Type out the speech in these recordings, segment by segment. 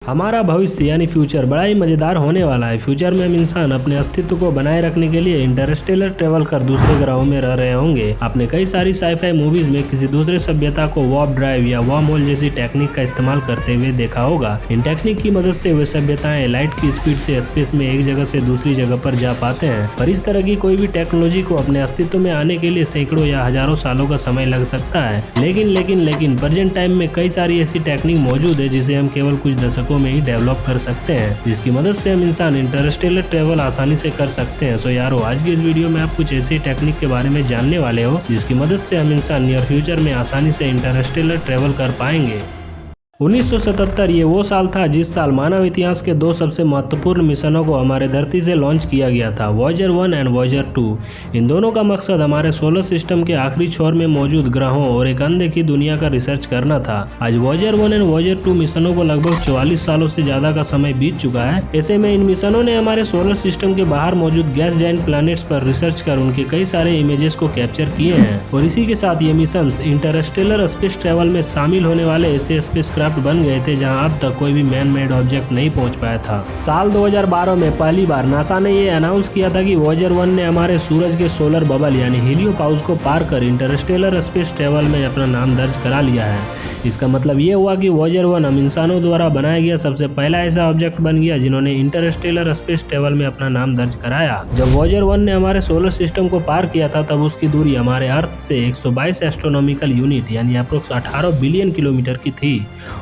हमारा भविष्य यानी फ्यूचर बड़ा ही मजेदार होने वाला है। फ्यूचर में हम इंसान अपने अस्तित्व को बनाए रखने के लिए इंटरस्टेलर ट्रेवल कर दूसरे ग्रहों में रह रहे होंगे। आपने कई सारी साईफाई मूवीज में किसी दूसरे सभ्यता को वार्प ड्राइव या वर्म होल जैसी टेक्निक का इस्तेमाल करते हुए देखा होगा। इन टेक्निक की मदद से वे सभ्यताएं लाइट की स्पीड से स्पेस में एक जगह से दूसरी जगह पर जा पाते हैं। पर इस तरह की कोई भी टेक्नोलॉजी को अपने अस्तित्व में आने के लिए सैकड़ों या हजारों सालों का समय लग सकता है। लेकिन प्रेजेंट टाइम में कई सारी ऐसी टेक्निक मौजूद है जिसे हम केवल कुछ दशकों में ही डेवलप कर सकते हैं, जिसकी मदद से हम इंसान इंटरस्टेलर ट्रेवल आसानी से कर सकते हैं। सो यारो, आज की इस वीडियो में आप कुछ ऐसी टेक्निक के बारे में जानने वाले हो जिसकी मदद से हम इंसान नियर फ्यूचर में आसानी से इंटरस्टेलर ट्रेवल कर पाएंगे। 1977 ये वो साल था जिस साल मानव इतिहास के दो सबसे महत्वपूर्ण मिशनों को हमारे धरती से लॉन्च किया गया था, वॉयेजर 1 एंड वॉयेजर 2। इन दोनों का मकसद हमारे सोलर सिस्टम के आखिरी छोर में मौजूद ग्रहों और एक अनदेखी दुनिया का रिसर्च करना था। आज वॉयेजर 1 एंड वॉयेजर 2 मिशनों को लगभग 44 सालों से ज्यादा का समय बीत चुका है। ऐसे में इन मिशनों ने हमारे सोलर सिस्टम के बाहर मौजूद गैस जाइंट प्लैनेट्स पर रिसर्च कर उनके कई सारे इमेजेस को कैप्चर किए हैं। और इसी के साथ ये मिशन इंटरस्टेलर स्पेस ट्रेवल में शामिल होने वाले ऐसे स्पेसक्राफ्ट बन गए थे अब तक कोई भी मैन मेड ऑब्जेक्ट नहीं पहुंच पाया था। साल 2012 में पहली बार नासा ने ये अनाउंस किया था कि वॉयेजर 1 ने हमारे सूरज के सोलर बबल यानी हीलियोपाउस को पार कर इंटरस्टेलर स्पेस ट्रेवल में अपना नाम दर्ज करा लिया है। इसका मतलब ये हुआ कि वॉयेजर 1 हम इंसानों द्वारा बनाया गया सबसे पहला ऐसा ऑब्जेक्ट बन गया जिन्होंने इंटरस्टेलर स्पेस ट्रेवल में अपना नाम दर्ज कराया। जब वॉयेजर 1 ने हमारे सोलर सिस्टम को पार किया था तब उसकी दूरी हमारे अर्थ से 122 एस्ट्रोनॉमिकल यूनिट यानी अप्रोक्स 18 बिलियन किलोमीटर की थी।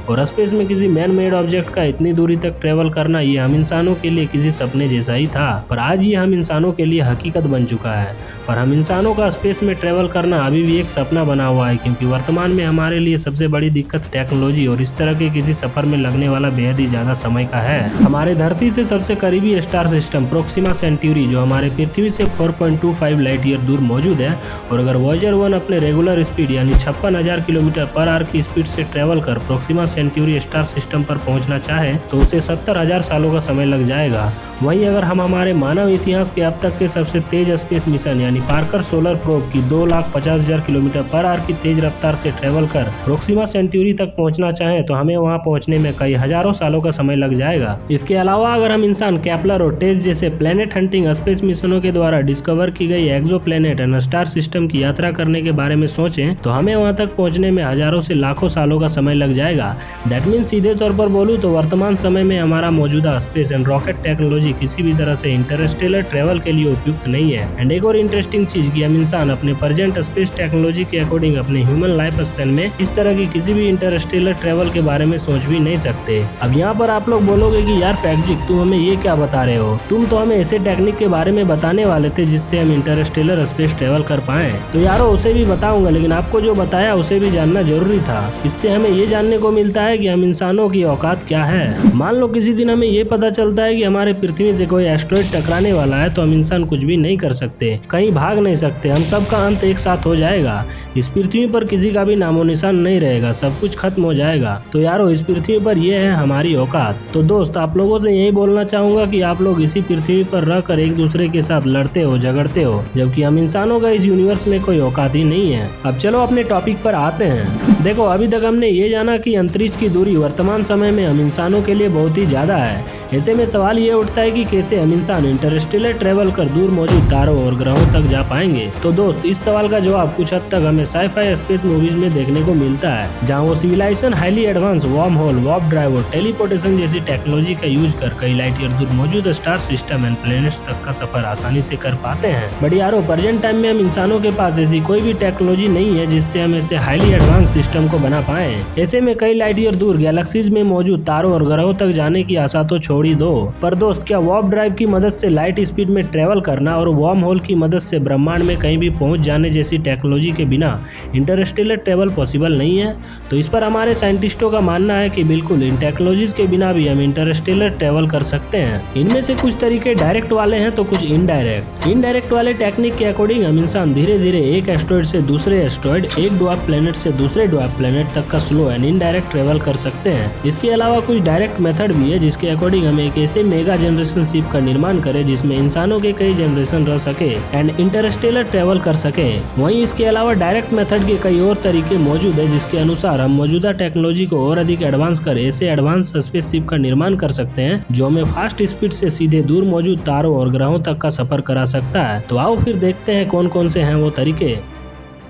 और स्पेस में किसी मैन मेड ऑब्जेक्ट का इतनी दूरी तक ट्रेवल करना ये हम इंसानों के लिए किसी सपने जैसा ही था, पर आज ये हम इंसानों के लिए हकीकत बन चुका है। पर हम इंसानों का स्पेस में ट्रेवल करना अभी भी एक सपना बना हुआ है, क्योंकि वर्तमान में हमारे लिए सबसे बड़ी दिक्कत टेक्नोलॉजी और इस तरह के किसी सफर में लगने वाला बेहद ही ज्यादा समय का है। हमारे धरती से सबसे करीबी स्टार सिस्टम प्रोक्सिमा सेंट्यूरी जो हमारे पृथ्वी से 4.25 लाइट ईयर दूर मौजूद है, और अगर वॉयेजर 1 अपने रेगुलर स्पीड यानी 56,000 किलोमीटर पर आवर की स्पीड से ट्रेवल कर प्रोक्सिमा सेंट्यूरी स्टार सिस्टम पर पहुंचना चाहे तो उसे 70,000 सालों का समय लग जाएगा। वहीं अगर हम हमारे मानव इतिहास के अब तक के सबसे तेज स्पेस मिशन यानी पार्कर सोलर प्रोब की 2,50,000 किलोमीटर पर आवर की तेज रफ्तार से ट्रेवल कर प्रोक्सिमा सेंट्यूरी तक पहुंचना चाहें तो हमें वहां पहुंचने में कई हजारों सालों का समय लग जाएगा। इसके अलावा अगर हम इंसान केपलर और टेस जैसे प्लेनेट हंटिंग स्पेस मिशनों के द्वारा डिस्कवर की गई एक्सो प्लेनेट एंड स्टार सिस्टम की यात्रा करने के बारे में सोचें तो हमें वहां तक पहुंचने में हजारों से लाखों सालों का समय लग जाएगा। दैट मीन्स सीधे तौर पर बोलूं तो वर्तमान समय में हमारा मौजूदा स्पेस एंड रॉकेट टेक्नोलॉजी किसी भी तरह से इंटरस्टेलर ट्रेवल के लिए उपयुक्त नहीं है। एंड एक और इंटरेस्टिंग चीज कि हम इंसान अपने प्रेजेंट स्पेस टेक्नोलॉजी के अकॉर्डिंग अपने ह्यूमन लाइफ स्पैन में इस तरह की किसी भी इंटरस्टेलर ट्रेवल के बारे में सोच भी नहीं सकते। अब यहाँ पर आप लोग बोलोगे कि यार फैक्ट्रिक तुम हमें ये क्या बता रहे हो, तुम तो हमें ऐसे टेक्निक के बारे में बताने वाले थे जिससे हम इंटरस्टेलर स्पेस ट्रेवल कर पाए। तो यारो उसे भी बताऊंगा, लेकिन आपको जो बताया उसे भी जानना जरूरी था। इससे हमें ये जानने को मिलता है कि हम इंसानों की औकात क्या है। मान लो किसी दिन हमें ये पता चलता है कि हमारे पृथ्वी से कोई एस्टेरॉयड टकराने वाला है तो हम इंसान कुछ भी नहीं कर सकते, कहीं भाग नहीं सकते, हम सब का अंत एक साथ हो जाएगा। इस पृथ्वी पर किसी का भी नामो निशान नहीं रहेगा, सब कुछ खत्म हो जाएगा। तो यारो इस पृथ्वी पर ये है हमारी औकात। तो दोस्त आप लोगों से यही बोलना चाहूंगा कि आप लोग इसी पृथ्वी पर रहकर एक दूसरे के साथ लड़ते हो, झगड़ते हो, जबकि हम इंसानों का इस यूनिवर्स में कोई औकात ही नहीं है। अब चलो अपने टॉपिक पर आते हैं। देखो अभी तक हमने ये जाना कि अंतरिक्ष की दूरी वर्तमान समय में हम इंसानों के लिए बहुत ही ज्यादा है। ऐसे में सवाल ये उठता है कि कैसे हम इंसान इंटरस्टेलर ट्रेवल कर दूर मौजूद तारों और ग्रहों तक जा पाएंगे। तो दोस्त इस सवाल का जवाब कुछ हद तक हमें साईफाई स्पेस मूवीज में देखने को मिलता है, जहां वो civilization highly advance wormhole, warp drive और टेलीपोर्टेशन जैसी टेक्नोलॉजी का यूज कर कई लाइट ईयर दूर मौजूद स्टार सिस्टम एंड प्लैनेट्स तक का सफर आसानी से कर पाते हैं। बट यारो प्रेजेंट टाइम में हम इंसानों के पास ऐसी कोई भी टेक्नोलॉजी नहीं है जिससे हम ऐसे हाईली एडवांस सिस्टम को बना पाए। ऐसे में कई लाइट ईयर दूर गैलेक्सीज में मौजूद तारों और ग्रहों तक जाने की आशा तो छोड़ ही दो। पर दोस्त क्या वार्प ड्राइव की मदद से लाइट स्पीड में ट्रेवल करना और वर्म होल की मदद से ब्रह्मांड में कहीं भी पहुंच जाने जैसी टेक्नोलॉजी के बिना इंटरस्टेलर ट्रेवल पॉसिबल नहीं है? तो इस पर हमारे साइंटिस्टों का मानना है कि बिल्कुल इन टेक्नोलॉजीज के बिना भी हम इंटरस्टेलर ट्रेवल कर सकते हैं। इनमें से कुछ तरीके डायरेक्ट वाले हैं तो कुछ इनडायरेक्ट वाले टेक्निक के अकॉर्डिंग हम इंसान धीरे धीरे एक एस्टेरॉयड से दूसरे एस्टेरॉयड, एक ड्वार्फ प्लेनेट से दूसरे ड्वार्फ प्लेनेट तक का स्लो एंड इनडायरेक्ट ट्रेवल कर सकते हैं। इसके अलावा कुछ डायरेक्ट मेथड भी है जिसके अकॉर्डिंग हम एक ऐसे मेगा जनरेशन शिप का निर्माण करें जिसमें इंसानों के कई जनरेशन रह सके एंड इंटरस्टेलर ट्रेवल कर सके। वहीं इसके अलावा डायरेक्ट मेथड के कई और तरीके मौजूद है जिसके अनुसार हम मौजूदा टेक्नोलॉजी को और अधिक एडवांस कर ऐसे एडवांस स्पेस शिप का निर्माण कर सकते हैं जो हमें फास्ट स्पीड से सीधे दूर मौजूद तारों और ग्रहों तक का सफर करा सकता है। तो आओ फिर देखते हैं कौन कौन से हैं वो तरीके।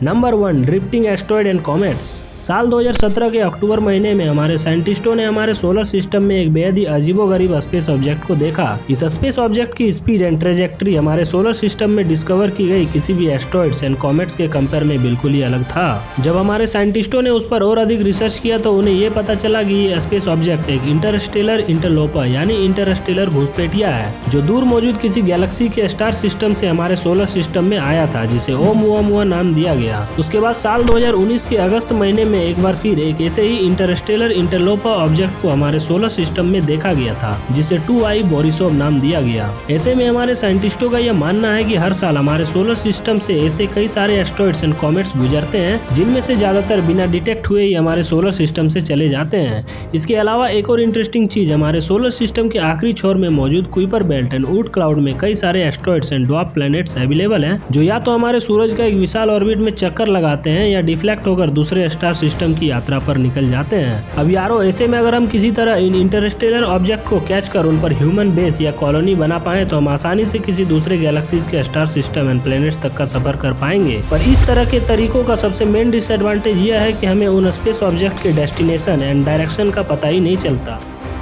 Number 1, drifting asteroid and comets. साल 2017 के अक्टूबर महीने में हमारे साइंटिस्टों ने हमारे सोलर सिस्टम में एक बेहद ही अजीबोगरीब स्पेस ऑब्जेक्ट को देखा। इस स्पेस ऑब्जेक्ट की स्पीड एंड ट्रेजेक्ट्री हमारे सोलर सिस्टम में डिस्कवर की गई किसी भी एस्ट्रॉयड्स एंड कॉमेट्स के कंपेयर में बिल्कुल ही अलग था। जब हमारे साइंटिस्टों ने उस पर और अधिक रिसर्च किया तो उन्हें ये पता चला कि ये स्पेस ऑब्जेक्ट एक इंटरस्टेलर इंटरलोपर यानी इंटरस्टेलर घुसपैठिया है जो दूर मौजूद किसी गैलेक्सी के स्टार सिस्टम से हमारे सोलर सिस्टम में आया था, जिसे ओमुआ नाम दिया गया। उसके बाद साल 2019 के अगस्त महीने में एक बार फिर एक ऐसे ही इंटरस्टेलर इंटरलोपर ऑब्जेक्ट को हमारे सोलर सिस्टम में देखा गया था जिसे 2I बोरिसोव नाम दिया गया। ऐसे में हमारे साइंटिस्टों का यह मानना है कि हर साल हमारे सोलर सिस्टम से ऐसे कई सारे एस्ट्रॉयड्स एंड कॉमेट्स गुजरते हैं जिनमें से ज्यादातर बिना डिटेक्ट हुए ही हमारे सोलर सिस्टम से चले जाते हैं। इसके अलावा एक और इंटरेस्टिंग चीज, हमारे सोलर सिस्टम के आखिरी छोर में मौजूद कुइपर बेल्ट एंड ऊट क्लाउड में कई सारे asteroids and dwarf planets available हैं जो या तो हमारे सूरज का एक विशाल ऑर्बिट में चक्कर लगाते हैं या डिफ्लेक्ट होकर दूसरे स्टार सिस्टम की यात्रा पर निकल जाते हैं। अब यारो ऐसे में अगर हम किसी तरह इन इंटरस्टेलर ऑब्जेक्ट को कैच कर उन पर ह्यूमन बेस या कॉलोनी बना पाए तो हम आसानी से किसी दूसरे गैलेक्सीज के स्टार सिस्टम एंड प्लैनेट्स तक का सफर कर पाएंगे। पर इस तरह के तरीकों का सबसे मेन डिसएडवांटेज यह है कि हमें उन स्पेस ऑब्जेक्ट के डेस्टिनेशन एंड डायरेक्शन का पता ही नहीं चलता।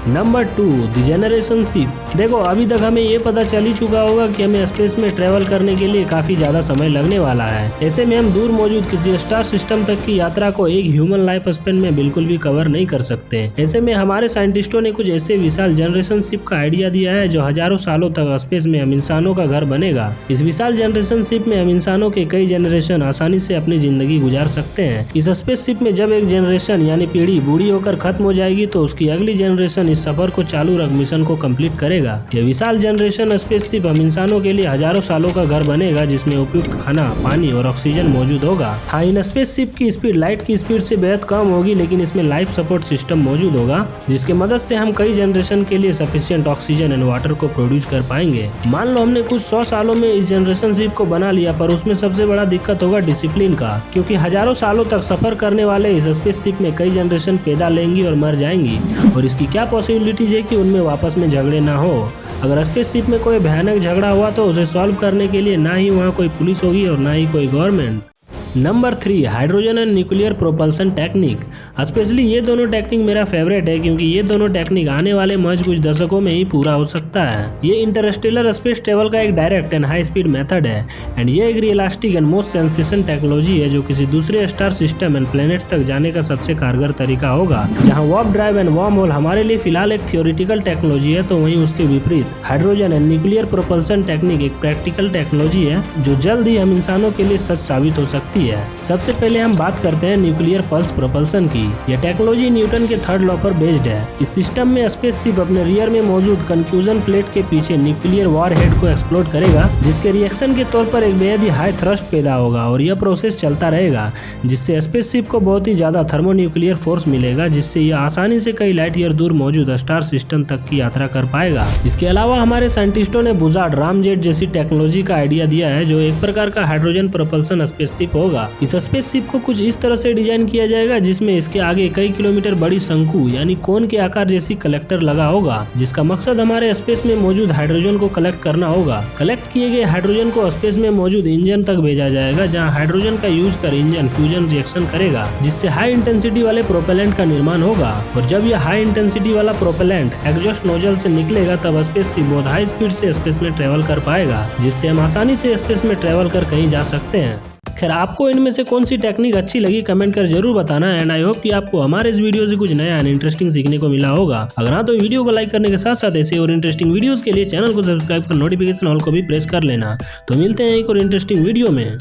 Number 2, the generation ship. देखो अभी तक हमें ये पता चल ही चुका होगा कि हमें स्पेस में ट्रेवल करने के लिए काफी ज्यादा समय लगने वाला है। ऐसे में हम दूर मौजूद किसी स्टार सिस्टम तक की यात्रा को एक ह्यूमन लाइफ स्पेन में बिल्कुल भी कवर नहीं कर सकते। ऐसे में हमारे साइंटिस्टों ने कुछ ऐसे विशाल जनरेशन शिप का आइडिया दिया है जो हजारों सालों तक स्पेस में हम इंसानों का घर बनेगा। इस विशाल जनरेशन शिप में हम इंसानों के कई जनरेशन आसानी से अपनी जिंदगी गुजार सकते हैं। इस स्पेस शिप में जब एक जनरेशन यानी पीढ़ी बूढ़ी होकर खत्म हो जाएगी तो उसकी अगली जनरेशन इस सफर को चालू रख मिशन को कंप्लीट करेगा। यह विशाल जनरेशन स्पेसशिप हम इंसानों के लिए हजारों सालों का घर बनेगा जिसमें उपयुक्त खाना, पानी और ऑक्सीजन मौजूद होगा। हाँ, इन स्पेसशिप की स्पीड लाइट की स्पीड से बेहद कम होगी लेकिन इसमें लाइफ सपोर्ट सिस्टम मौजूद होगा जिसकी मदद से हम कई जनरेशन के लिए सफिशिएंट ऑक्सीजन एंड वाटर को प्रोड्यूस कर पाएंगे। मान लो हमने कुछ 100 सालों में इस जनरेशन शिप को बना लिया पर उसमें सबसे बड़ा दिक्कत होगा डिसिप्लिन का, क्योंकि हजारों सालों तक सफर करने वाले इस स्पेसशिप में कई जनरेशन पैदा लेंगी और मर जाएंगी और इसकी क्या पॉसिबिलिटी है कि उनमें वापस में झगड़े ना हो। अगर स्पेसशिप में कोई भयानक झगड़ा हुआ तो उसे सॉल्व करने के लिए ना ही वहाँ कोई पुलिस होगी और ना ही कोई government. Number 3, hydrogen and nuclear propulsion technique. Specially ये दोनों टेक्निक मेरा फेवरेट है क्योंकि ये दोनों टेक्निक आने वाले महज कुछ दशकों में ही पूरा हो सकता है। ये इंटरस्टेलर स्पेस ट्रेवल का एक direct and high speed method है एंड ये एक realistic and most sensation technology है जो किसी दूसरे स्टार सिस्टम एंड प्लैनेट्स तक जाने का सबसे कारगर तरीका होगा। जहाँ warp drive and wormhole हमारे लिए फिलहाल एक थियोरिटिकल टेक्नोलॉजी है तो वहीं उसके विपरीत hydrogen and nuclear propulsion technique एक प्रैक्टिकल टेक्नोलॉजी है जो जल्द ही हम इंसानों के लिए सच साबित हो सकती है। सबसे पहले हम बात करते हैं न्यूक्लियर पल्स प्रोपल्सन की। यह टेक्नोलॉजी न्यूटन के थर्ड लॉ पर बेस्ड है। इस सिस्टम में स्पेसशिप अपने रियर में मौजूद कंफ्यूजन प्लेट के पीछे न्यूक्लियर वॉरहेड को एक्सप्लोड करेगा जिसके रिएक्शन के तौर पर एक बेहद ही हाई थ्रस्ट पैदा होगा और यह प्रोसेस चलता रहेगा जिससे स्पेसशिप को बहुत ही ज्यादा थर्मोन्यूक्लियर फोर्स मिलेगा जिससे यह आसानी से कई लाइट ईयर दूर मौजूद स्टार सिस्टम तक की यात्रा कर पाएगा। इसके अलावा हमारे साइंटिस्टों ने बुजार्ड रामजेट जैसी टेक्नोलॉजी का आइडिया दिया है जो एक प्रकार का हाइड्रोजन प्रोपल्सन स्पेसशिप होगा। इस स्पेसशिप को कुछ इस तरह से डिजाइन किया जाएगा जिसमें इसके आगे कई किलोमीटर बड़ी शंकु यानी कोन के आकार जैसी कलेक्टर लगा होगा जिसका मकसद हमारे स्पेस में मौजूद हाइड्रोजन को कलेक्ट करना होगा। कलेक्ट किए गए हाइड्रोजन को स्पेस में मौजूद इंजन तक भेजा जाएगा जहां हाइड्रोजन का यूज कर इंजन फ्यूजन रिएक्शन करेगा जिससे हाई इंटेंसिटी वाले प्रोपेलेंट का निर्माण होगा और जब यह हाई इंटेंसिटी वाला प्रोपेलेंट एग्जॉस्ट नोजल से निकलेगा तब स्पेसशिप बहुत हाई स्पीड से स्पेस में ट्रेवल कर पाएगा जिससे हम आसानी से स्पेस में ट्रेवल कर कहीं जा सकते हैं। खैर, आपको इनमें से कौन सी टेक्निक अच्छी लगी कमेंट कर जरूर बताना एंड आई होप कि आपको हमारे इस वीडियो से कुछ नया एंड इंटरेस्टिंग सीखने को मिला होगा। अगर हाँ तो वीडियो को लाइक करने के साथ साथ ऐसे और इंटरेस्टिंग वीडियोस के लिए चैनल को सब्सक्राइब कर नोटिफिकेशन ऑल को भी प्रेस कर लेना। तो मिलते हैं एक और इंटरेस्टिंग वीडियो में।